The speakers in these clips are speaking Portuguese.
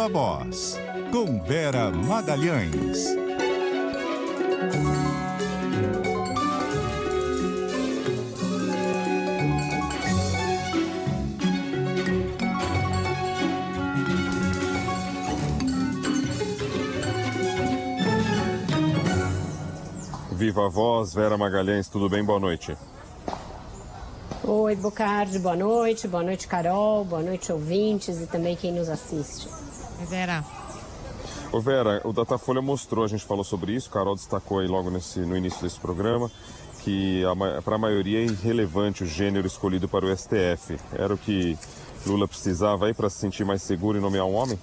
Viva Voz, com Vera Magalhães. Viva Voz, Vera Magalhães, tudo bem? Boa noite. Oi, Bocardi, boa noite, Carol, boa noite, ouvintes e também quem nos assiste. Vera. Ô Vera, o Datafolha mostrou, a gente falou sobre isso, Carol destacou aí logo no início desse programa, que para a maioria é irrelevante o gênero escolhido para o STF. Era o que Lula precisava aí para se sentir mais seguro e nomear um homem?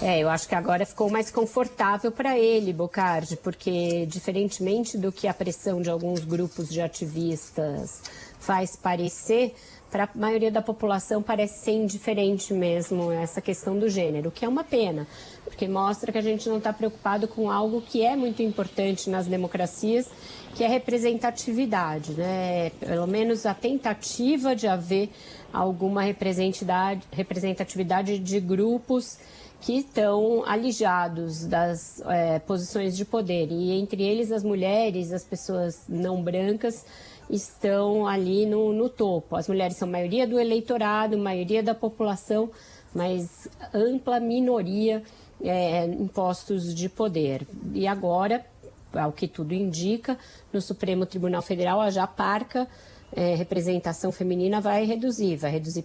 Eu acho que agora ficou mais confortável para ele, Bocardi, porque diferentemente do que a pressão de alguns grupos de ativistas faz parecer, para a maioria da população parece ser indiferente mesmo essa questão do gênero, o que é uma pena, porque mostra que a gente não está preocupado com algo que é muito importante nas democracias, que é representatividade, né? Pelo menos a tentativa de haver alguma representatividade de grupos que estão alijados das posições de poder. E entre eles as mulheres, as pessoas não brancas estão ali no topo. As mulheres são maioria do eleitorado, maioria da população, mas ampla minoria em postos de poder. E agora, ao que tudo indica, no Supremo Tribunal Federal, a já parca representação feminina vai reduzir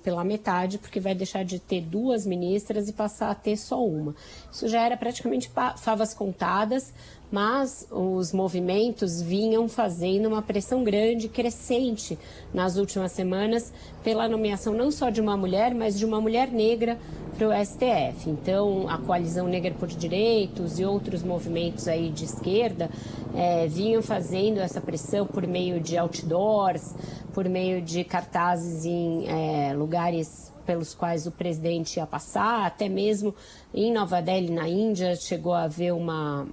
pela metade, porque vai deixar de ter 2 ministras e passar a ter só uma. Isso já era praticamente favas contadas, mas os movimentos vinham fazendo uma pressão grande, crescente, nas últimas semanas, pela nomeação não só de uma mulher, mas de uma mulher negra para o STF. Então, a Coalizão Negra por Direitos e outros movimentos aí de esquerda vinham fazendo essa pressão por meio de outdoors, por meio de cartazes em lugares pelos quais o presidente ia passar, até mesmo em Nova Delhi, na Índia, chegou a haver uma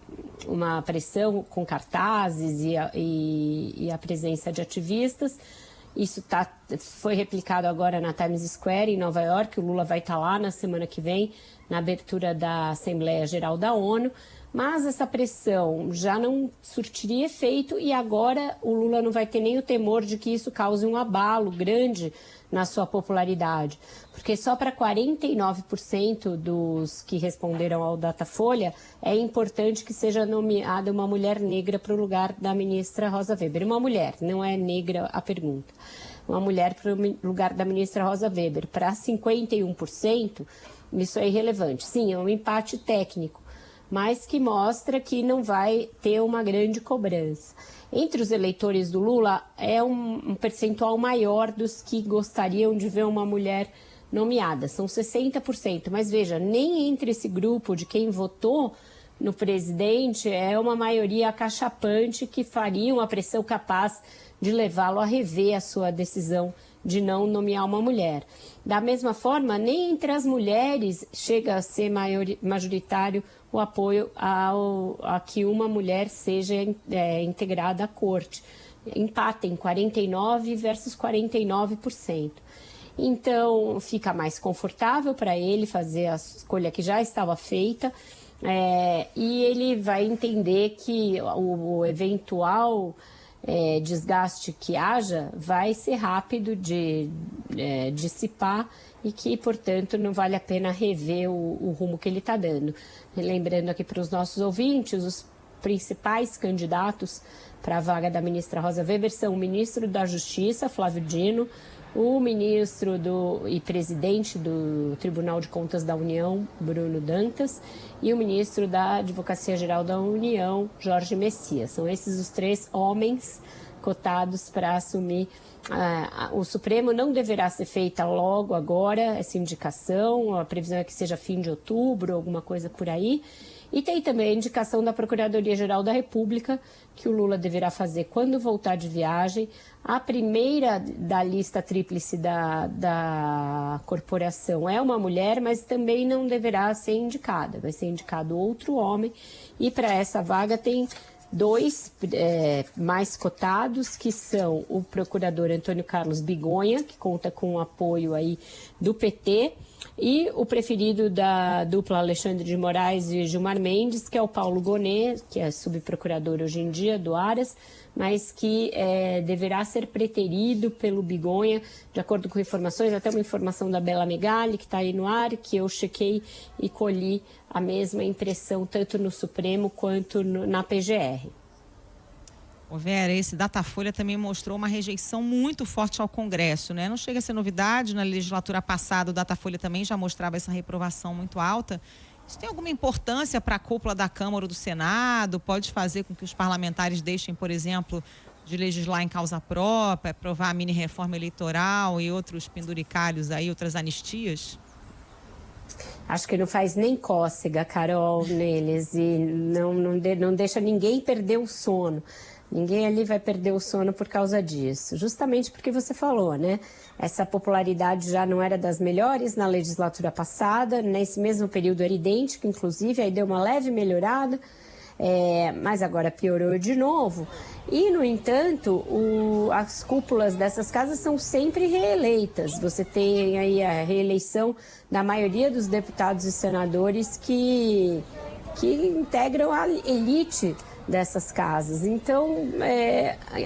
pressão com cartazes e a presença de ativistas. Isso foi replicado agora na Times Square, em Nova York. O Lula vai estar lá na semana que vem, na abertura da Assembleia Geral da ONU. Mas essa pressão já não surtiria efeito e agora o Lula não vai ter nem o temor de que isso cause um abalo grande na sua popularidade. Porque só para 49% dos que responderam ao Datafolha é importante que seja nomeada uma mulher negra para o lugar da ministra Rosa Weber. Uma mulher, não é negra a pergunta. Uma mulher para o lugar da ministra Rosa Weber. Para 51%, isso é irrelevante. Sim, é um empate técnico, mas que mostra que não vai ter uma grande cobrança. Entre os eleitores do Lula, é um percentual maior dos que gostariam de ver uma mulher nomeada, são 60%. Mas veja, nem entre esse grupo de quem votou no presidente é uma maioria acachapante que faria uma pressão capaz de levá-lo a rever a sua decisão de não nomear uma mulher. Da mesma forma, nem entre as mulheres chega a ser majoritário o apoio a que uma mulher seja integrada à corte. Empatem 49% versus 49%. Então, fica mais confortável para ele fazer a escolha que já estava feita e ele vai entender que o eventual desgaste que haja vai ser rápido de dissipar e que, portanto, não vale a pena rever o rumo que ele está dando. Lembrando aqui para os nossos ouvintes, os principais candidatos para a vaga da ministra Rosa Weber são o ministro da Justiça, Flávio Dino, o ministro e presidente do Tribunal de Contas da União, Bruno Dantas, e o ministro da Advocacia Geral da União, Jorge Messias. São esses os 3 homens cotados para assumir. O Supremo não deverá ser feita logo agora, essa indicação, a previsão é que seja fim de outubro, alguma coisa por aí. E tem também a indicação da Procuradoria-Geral da República, que o Lula deverá fazer quando voltar de viagem. A primeira da lista tríplice da corporação é uma mulher, mas também não deverá ser indicada. Vai ser indicado outro homem. E para essa vaga tem 2 mais cotados, que são o procurador Antônio Carlos Bigonha, que conta com o apoio aí do PT, e o preferido da dupla Alexandre de Moraes e Gilmar Mendes, que é o Paulo Gonet, que é subprocurador hoje em dia do Aras, mas que deverá ser preterido pelo Bigonha, de acordo com informações, até uma informação da Bela Megali, que está aí no ar, que eu chequei e colhi a mesma impressão, tanto no Supremo quanto na PGR. Ô Vera, esse Datafolha também mostrou uma rejeição muito forte ao Congresso, né? Não chega a ser novidade, na legislatura passada o Datafolha também já mostrava essa reprovação muito alta. Isso tem alguma importância para a cúpula da Câmara ou do Senado? Pode fazer com que os parlamentares deixem, por exemplo, de legislar em causa própria, aprovar a mini-reforma eleitoral e outros penduricalhos aí, outras anistias? Acho que não faz nem cócega, Carol, neles, e não deixa ninguém perder o sono. Ninguém ali vai perder o sono por causa disso, justamente porque você falou, né? Essa popularidade já não era das melhores na legislatura passada, nesse mesmo período era idêntico, inclusive, aí deu uma leve melhorada, mas agora piorou de novo. E, no entanto, as cúpulas dessas casas são sempre reeleitas. Você tem aí a reeleição da maioria dos deputados e senadores que integram a elite dessas casas. Então,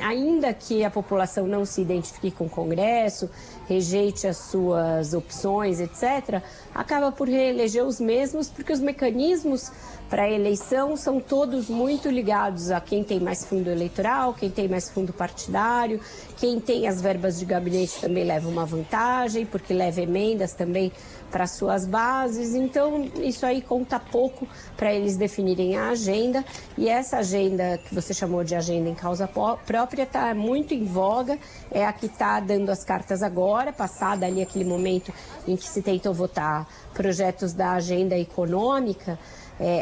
ainda que a população não se identifique com o Congresso, rejeite as suas opções, etc., acaba por reeleger os mesmos, porque os mecanismos para a eleição são todos muito ligados a quem tem mais fundo eleitoral, quem tem mais fundo partidário, quem tem as verbas de gabinete também leva uma vantagem, porque leva emendas também para suas bases. Então, isso aí conta pouco para eles definirem a agenda. E essa agenda que você chamou de agenda em causa própria está muito em voga, é a que está dando as cartas agora, passada ali aquele momento em que se tentou votar projetos da agenda econômica.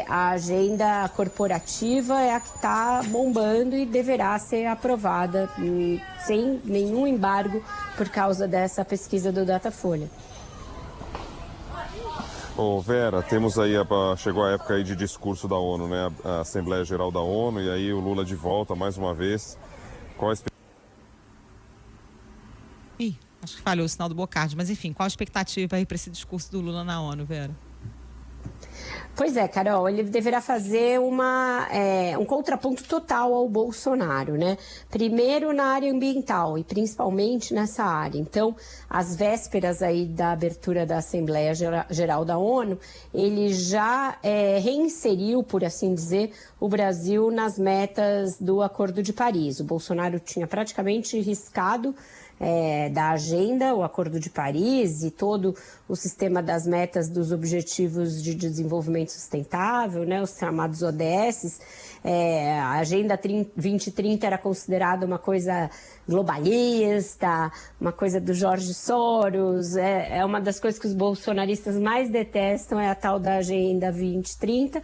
A agenda corporativa é a que está bombando e deverá ser aprovada sem nenhum embargo por causa dessa pesquisa do Datafolha. Ô Vera, temos aí, chegou a época aí de discurso da ONU, né? A Assembleia Geral da ONU, e aí o Lula de volta mais uma vez. Qual a acho que falhou o sinal do Bocardi, mas enfim, qual a expectativa aí para esse discurso do Lula na ONU, Vera? Pois é, Carol, ele deverá fazer um contraponto total ao Bolsonaro, né? Primeiro na área ambiental e principalmente nessa área. Então, às vésperas aí da abertura da Assembleia Geral da ONU, ele já reinseriu, por assim dizer, o Brasil nas metas do Acordo de Paris. O Bolsonaro tinha praticamente riscado da agenda, o Acordo de Paris e todo o sistema das metas dos Objetivos de Desenvolvimento Sustentável, né, os chamados ODS. A Agenda 2030 era considerada uma coisa globalista, uma coisa do Jorge Soros. É uma das coisas que os bolsonaristas mais detestam, é a tal da Agenda 2030,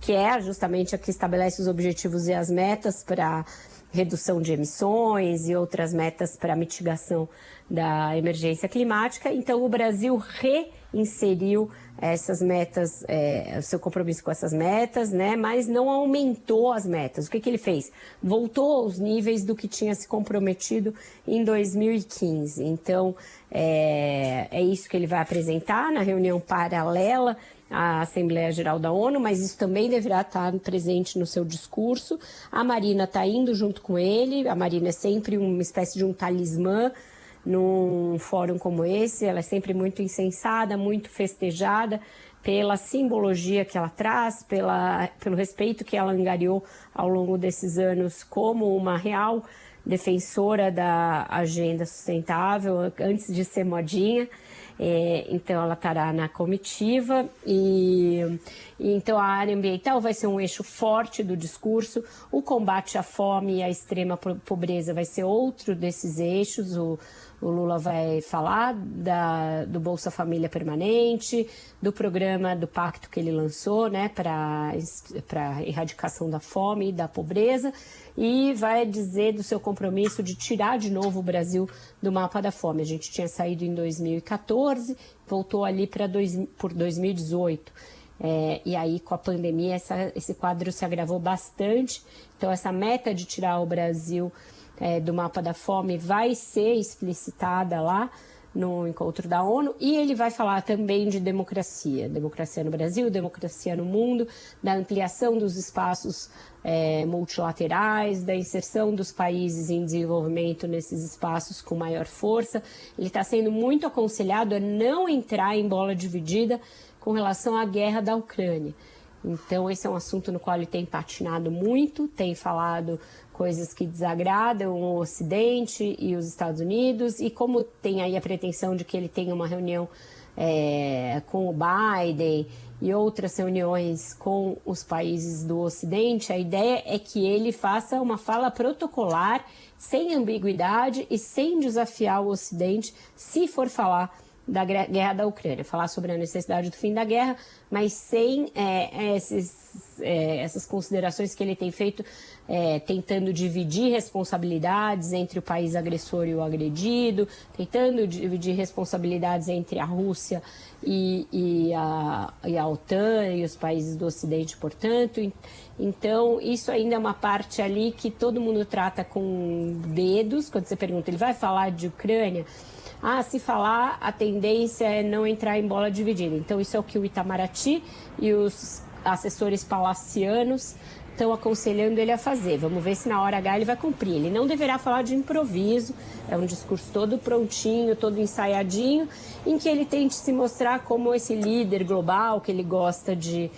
que é justamente a que estabelece os objetivos e as metas para redução de emissões e outras metas para mitigação da emergência climática. Então, o Brasil reinseriu essas metas, o seu compromisso com essas metas, né? Mas não aumentou as metas. O que ele fez? Voltou aos níveis do que tinha se comprometido em 2015. Então, é isso que ele vai apresentar na reunião paralela à Assembleia Geral da ONU, mas isso também deverá estar presente no seu discurso. A Marina está indo junto com ele. A Marina é sempre uma espécie de um talismã num fórum como esse. Ela é sempre muito incensada, muito festejada pela simbologia que ela traz, pelo respeito que ela angariou ao longo desses anos como uma real defensora da agenda sustentável, antes de ser modinha. Então ela estará na comitiva e então a área ambiental vai ser um eixo forte do discurso. O combate à fome e à extrema pobreza vai ser outro desses eixos. O Lula vai falar do Bolsa Família Permanente, do programa do pacto que ele lançou, né, para erradicação da fome e da pobreza, e vai dizer do seu compromisso de tirar de novo o Brasil do mapa da fome. A gente tinha saído em 2014, voltou ali por 2018. E aí, com a pandemia, esse quadro se agravou bastante. Então, essa meta de tirar o Brasil do mapa da fome vai ser explicitada lá no encontro da ONU, e ele vai falar também de democracia no Brasil, democracia no mundo, da ampliação dos espaços multilaterais, da inserção dos países em desenvolvimento nesses espaços com maior força. Ele está sendo muito aconselhado a não entrar em bola dividida com relação à guerra da Ucrânia. Então, esse é um assunto no qual ele tem patinado muito, tem falado coisas que desagradam o Ocidente e os Estados Unidos, e como tem aí a pretensão de que ele tenha uma reunião com o Biden e outras reuniões com os países do Ocidente, a ideia é que ele faça uma fala protocolar, sem ambiguidade e sem desafiar o Ocidente, se for falar da guerra da Ucrânia, falar sobre a necessidade do fim da guerra, mas sem essas considerações que ele tem feito, tentando dividir responsabilidades entre o país agressor e o agredido, tentando dividir responsabilidades entre a Rússia e a OTAN e os países do Ocidente, portanto. Então, isso ainda é uma parte ali que todo mundo trata com dedos. Quando você pergunta, ele vai falar de Ucrânia? Se falar, a tendência é não entrar em bola dividida. Então, isso é o que o Itamaraty e os assessores palacianos estão aconselhando ele a fazer. Vamos ver se na hora H ele vai cumprir. Ele não deverá falar de improviso, é um discurso todo prontinho, todo ensaiadinho, em que ele tente se mostrar como esse líder global que ele gosta de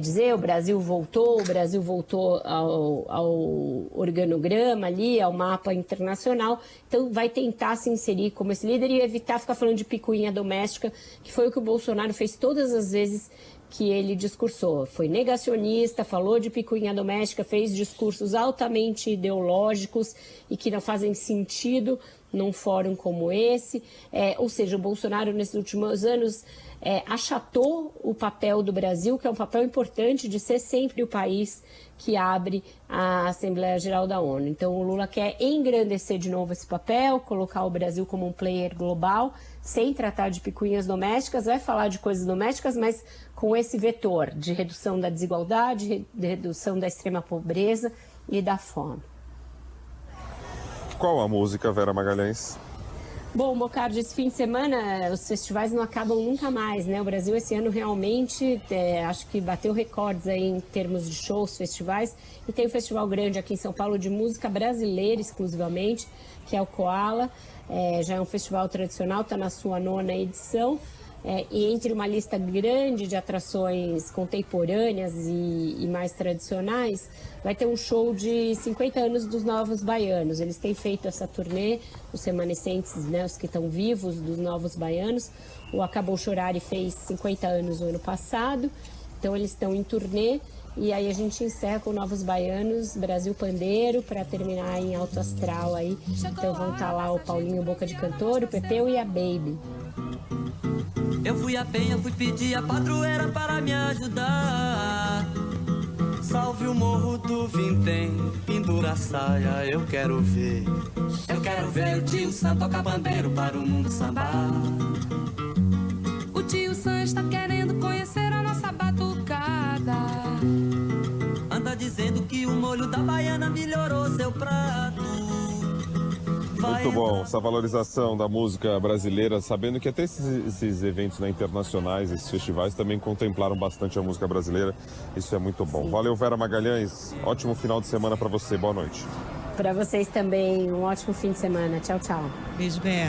dizer. O Brasil voltou ao organograma ali, ao mapa internacional. Então vai tentar se inserir como esse líder e evitar ficar falando de picuinha doméstica, que foi o que o Bolsonaro fez todas as vezes que ele discursou. Foi negacionista, falou de picuinha doméstica, fez discursos altamente ideológicos e que não fazem sentido num fórum como esse. Ou seja, o Bolsonaro, nesses últimos anos, achatou o papel do Brasil, que é um papel importante de ser sempre o país que abre a Assembleia Geral da ONU. Então, o Lula quer engrandecer de novo esse papel, colocar o Brasil como um player global, sem tratar de picuinhas domésticas, vai falar de coisas domésticas, mas com esse vetor de redução da desigualdade, de redução da extrema pobreza e da fome. Qual a música, Vera Magalhães? Bom, Bocardi, esse fim de semana os festivais não acabam nunca mais, né? O Brasil esse ano realmente, acho que bateu recordes aí em termos de shows, festivais. E tem um festival grande aqui em São Paulo de música brasileira exclusivamente, que é o Koala. Já é um festival tradicional, está na sua 9ª edição. E entre uma lista grande de atrações contemporâneas e mais tradicionais, vai ter um show de 50 anos dos Novos Baianos. Eles têm feito essa turnê, os remanescentes, né, os que estão vivos dos Novos Baianos. O Acabou Chorare fez 50 anos no ano passado, então eles estão em turnê. E aí a gente encerra com Novos Baianos, Brasil Pandeiro, para terminar em alto astral aí. Então vão estar lá o Paulinho Boca de Cantor, o Pepeu e a Baby. Eu fui a penha, fui pedir a padroeira para me ajudar. Salve o morro do Vintém, pendura a saia, eu quero ver. Eu quero ver o tio Sam tocar pandeiro para o mundo sambar. O tio Sam está querendo conhecer a nossa batucada. Anda dizendo que o molho da baiana melhorou seu prato. Muito bom, essa valorização da música brasileira, sabendo que até esses eventos, né, internacionais, esses festivais também contemplaram bastante a música brasileira. Isso é muito bom. Valeu, Vera Magalhães. Ótimo final de semana para você. Boa noite. Para vocês também, um ótimo fim de semana. Tchau, tchau. Beijo, Vera.